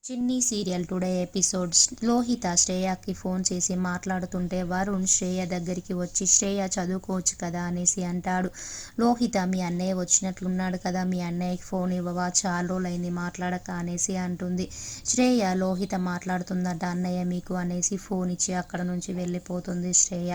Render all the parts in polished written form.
చిన్ని serial today episodes. Lohitha శ్రేయకి phone చేసి మాట్లాడుతుంటే వరుణ్ శ్రేయ దగ్గరికి వచ్చి శ్రేయ చదువుకోవచ్చు కదా అనేసి అంటాడు. లోహిత మీ అన్నయ్య వచ్చినట్లున్నాడు కదా, మీ అన్నయ్యకి ఫోన్ ఇవ్వవా, చాలా రోజులైంది మాట్లాడక అనేసి అంటుంది. శ్రేయ లోహిత మాట్లాడుతుందట అన్నయ్య మీకు అనేసి ఫోన్ ఇచ్చి అక్కడ నుంచి వెళ్ళిపోతుంది శ్రేయ.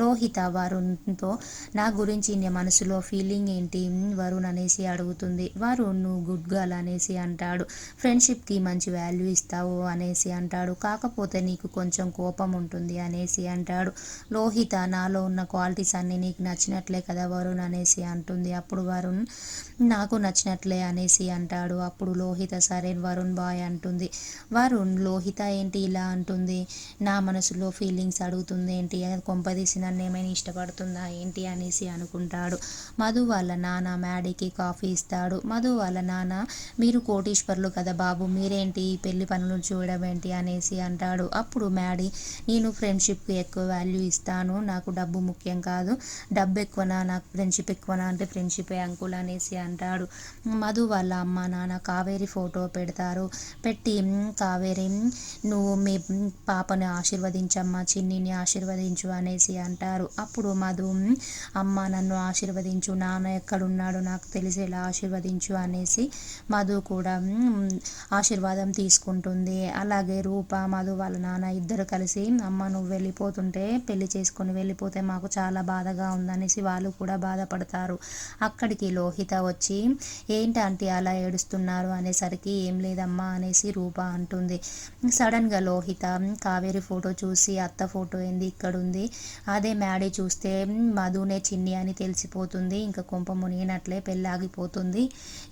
లోహిత వరుణ్తో నా గురించి నీ మనసులో ఫీలింగ్ ఏంటి వరుణ్ అనేసి అడుగుతుంది. వరుణ్ నువ్వు గుడ్ గర్ల్ అనేసి అంటాడు. ఫ్రెండ్షిప్కి మంచి వాల్యూ ఇస్తావు అనేసి అంటాడు. కాకపోతే నీకు కొంచెం కోపం ఉంటుంది అనేసి అంటాడు. లోహిత నాలో ఉన్న క్వాలిటీస్ అన్నీ నీకు నచ్చినట్లే కదా వరుణ్ అనేసి అంటుంది. అప్పుడు వరుణ్ నాకు నచ్చినట్లే అనేసి అంటాడు. అప్పుడు లోహిత సరే వరుణ్ బాయ్ అంటుంది. వరుణ్ లోహిత ఏంటి ఇలా అంటుంది, నా మనసులో ఫీలింగ్స్ అడుగుతుంది ఏంటి, కొంపదీసి నన్ను ఏమైనా ఇష్టపడుతుందా ఏంటి అనేసి అనుకుంటాడు. మధు వాళ్ళ నాన్న మ్యాడీకి కాఫీ ఇస్తాడు. మధు వాళ్ళ నాన్న మీరు కోటీశ్వర్లు కదా బాబు, మీరేంటి పెళ్లి పనులు చూడడం ఏంటి అనేసి అంటాడు. అప్పుడు మ్యాడీ నేను ఫ్రెండ్షిప్కి ఎక్కువ వాల్యూ ఇస్తాను, నాకు డబ్బు ముఖ్యం కాదు, డబ్బు ఎక్కువనా నాకు ఫ్రెండ్షిప్ ఎక్కువనా అంటే ఫ్రెండ్షిపే అంకుల్ అనేసి అంటాడు. మధు వాళ్ళ అమ్మ నాన్న కావేరి ఫోటో పెడతారు. పెట్టి కావేరి నువ్వు మీ పాపని ఆశీర్వదించమ్మా, చిన్నిని ఆశీర్వదించు అనేసి అంటారు. అప్పుడు మధు అమ్మ నన్ను ఆశీర్వదించు, నాన్న ఎక్కడున్నాడో నాకు తెలిసేలా ఆశీర్వదించు అనేసి మధు కూడా ఆశీర్వాదం తీసుకుంటుంది. అలాగే రూప మధు వాళ్ళ నాన్న ఇద్దరు కలిసి అమ్మ నువ్వు వెళ్ళిపోతుంటే పెళ్లి చేసుకొని వెళ్ళిపోతే మాకు చాలా బాధగా ఉందనేసి వాళ్ళు కూడా బాధపడతారు. అక్కడికి లోహిత వచ్చి ఏంటంటే అలా ఏడుస్తున్నారు అనేసరికి ఏం లేదమ్మా అనేసి రూప అంటుంది. సడన్గా లోహిత కావేరి ఫోటో చూసి అత్త ఫోటో ఏంది ఇక్కడ ఉంది, అదే మ్యాడీ చూస్తే మధునే చిన్ని అని తెలిసిపోతుంది, ఇంకా కొంప మునిగినట్లే పెళ్ళి ఆగిపోతుంది,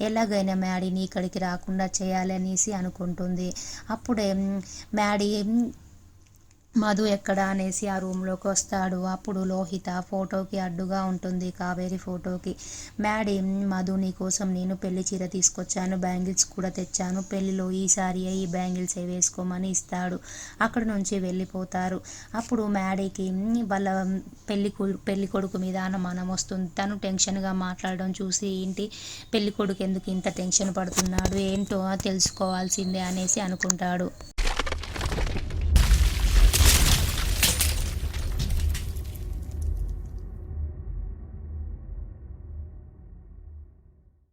ఎలాగైనా మ్యాడీని ఇక్కడికి రాకుండా చేయాలి అనేసి అనుకుంటుంది. అప్పుడే మ్యాడీ మధు ఎక్కడ అనేసి ఆ రూమ్లోకి వస్తాడు. అప్పుడు లోహిత ఫోటోకి అడ్డుగా ఉంటుంది, కావేరి ఫోటోకి. మ్యాడీ మధు నీ కోసం నేను పెళ్లి చీర తీసుకొచ్చాను, బ్యాంగిల్స్ కూడా తెచ్చాను, పెళ్లిలో ఈసారి ఈ బ్యాంగిల్స్ వేసుకోమని ఇస్తాడు. అక్కడ నుంచి వెళ్ళిపోతారు. అప్పుడు మ్యాడీకి వాళ్ళ పెళ్లి కొడుకు మీద అనుమానం వస్తుంది. తను టెన్షన్గా మాట్లాడడం చూసి ఏంటి పెళ్లి కొడుకు ఎందుకు ఇంత టెన్షన్ పడుతున్నాడు, ఏంటో తెలుసుకోవాల్సిందే అనేసి అనుకుంటాడు.